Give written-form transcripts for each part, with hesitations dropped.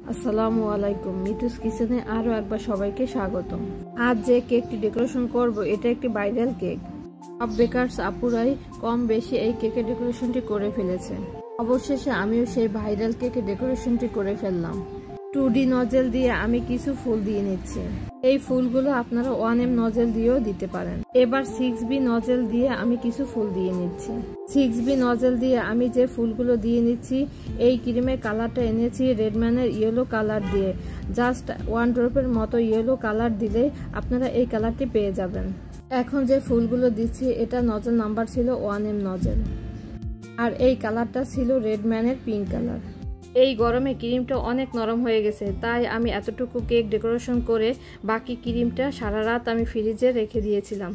আসসালামু আলাইকুম, মিতুস কিচেনে আরো একবার সবাইকে স্বাগতম। আজ যে কেকটি ডেকোরেশন করব এটা একটি ভাইরাল কেক। সব বেকারস আপুরাই কম বেশি এই কেকের ডেকোরেশনটি করে ফেলেছে। অবশেষে আমিও সেই ভাইরাল কেকের ডেকোরেশনটি করে ফেললাম। 2D নজেল দিয়ে আমি কিছু ফুল দিয়ে নিচ্ছি। এই ফুলগুলো আপনারা 1M নজেল দিয়েও দিতে পারেন। এবার 6B নজেল দিয়ে আমি কিছু ফুল দিয়ে নিচ্ছি। 6B নজেল দিয়ে আমি যে ফুলগুলো দিয়ে নিচ্ছি, এই ক্রিমের কালারটা এনেছি রেডম্যানের ইয়েলো কালার দিয়ে। জাস্ট 1 ড্রপের মতো ইয়েলো কালার দিলে আপনারা এই কালারটি পেয়ে যাবেন। এখন যে ফুলগুলো দিচ্ছি এটা নজেল নাম্বার ছিল 1M নজেল, আর এই কালারটা ছিল রেডম্যানের পিঙ্ক কালার। এই গরমে ক্রিমটা অনেক নরম হয়ে গেছে, তাই আমি এতটুকু কেক ডেকোরেশন করে বাকি ক্রিমটা সারা রাত আমি ফ্রিজে রেখে দিয়েছিলাম।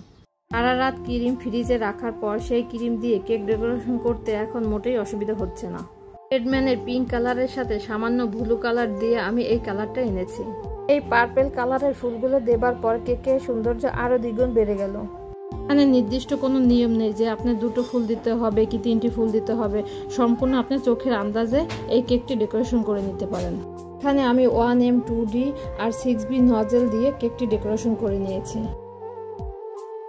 সারা রাত ক্রিম ফ্রিজে রাখার পর সেই ক্রিম দিয়ে কেক ডেকোরেশন করতে এখন মোটেই অসুবিধা হচ্ছে না। রেডম্যানের পিঙ্ক কালারের সাথে সামান্য ব্লু কালার দিয়ে আমি এই কালারটা এনেছি। এই পার্পেল কালারের ফুলগুলো দেবার পর কেকের সৌন্দর্য আরো দ্বিগুণ বেড়ে গেল। এখানে নির্দিষ্ট কোনো নিয়ম নেই যে আপনি 2টো ফুল দিতে হবে কি 3টি ফুল দিতে হবে। সম্পূর্ণ আপনার চোখের আন্দাজে এই কেকটি ডেকোরেশন করে নিতে পারেন। এখানে আমি 1M 2D আর 6B নজেল দিয়ে কেকটি ডেকোরেশন করে নিয়েছি।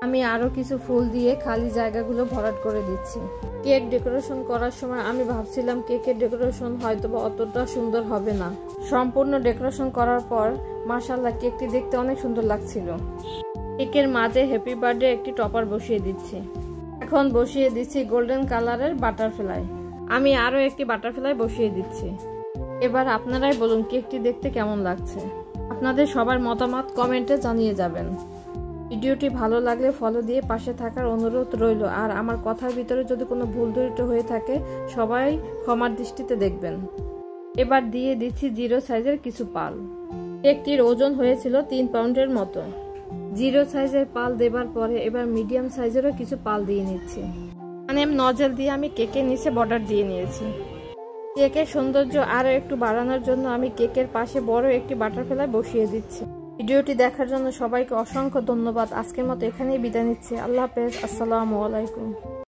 আমি আরো কিছু ফুল দিয়ে খালি জায়গাগুলো ভরাট করে দিচ্ছি। কেক ডেকোরেশন করার সময় আমি ভাবছিলাম কেকের ডেকোরেশন হয়তোবা অতটা সুন্দর হবে না। সম্পূর্ণ ডেকোরেশন করার পর মাশাআল্লাহ কেকটি দেখতে অনেক সুন্দর লাগছিল। কেকের মাঝে হ্যাপি বার্থডে একটি টপার বসিয়ে দিচ্ছি। এখন বসিয়ে দিচ্ছি গোল্ডেন কালারের বাটারফ্লাই। আমি আরো একটি বাটারফ্লাই বসিয়ে দিচ্ছি। এবার আপনারাই বলুন কেকটি দেখতে কেমন লাগছে। আপনাদের সবার মতামত কমেন্টে জানিয়ে যাবেন। ভিডিওটি ভালো লাগলে ফলো দিয়ে পাশে থাকার অনুরোধ রইল। আর আমার কথার ভিতরে যদি কোনো ভুল ত্রুটি হয়ে থাকে সবাই ক্ষমার দৃষ্টিতে দেখবেন। এবার দিয়ে দিচ্ছি 0 সাইজের কিছু পাল। কেকটির ওজন হয়েছিল 3 পাউন্ডের মতো। 0 সাইজের পাল দেবার পরে এবার মিডিয়াম সাইজেরও কিছু পাল দিয়ে নিচ্ছি। 1M নজেল দিয়ে আমি কেকের নিচে বর্ডার দিয়ে নিয়েছি। কেকের সৌন্দর্য আরো একটু বাড়ানোর জন্য আমি কেকের পাশে বড় একটি বাটারফ্লাই বসিয়ে দিচ্ছি। ভিডিওটি দেখার জন্য সবাইকে অসংখ্য ধন্যবাদ। আজকের মতো এখানেই বিদায় নিচ্ছি। আল্লাহ হাফেজ। আসসালামু আলাইকুম।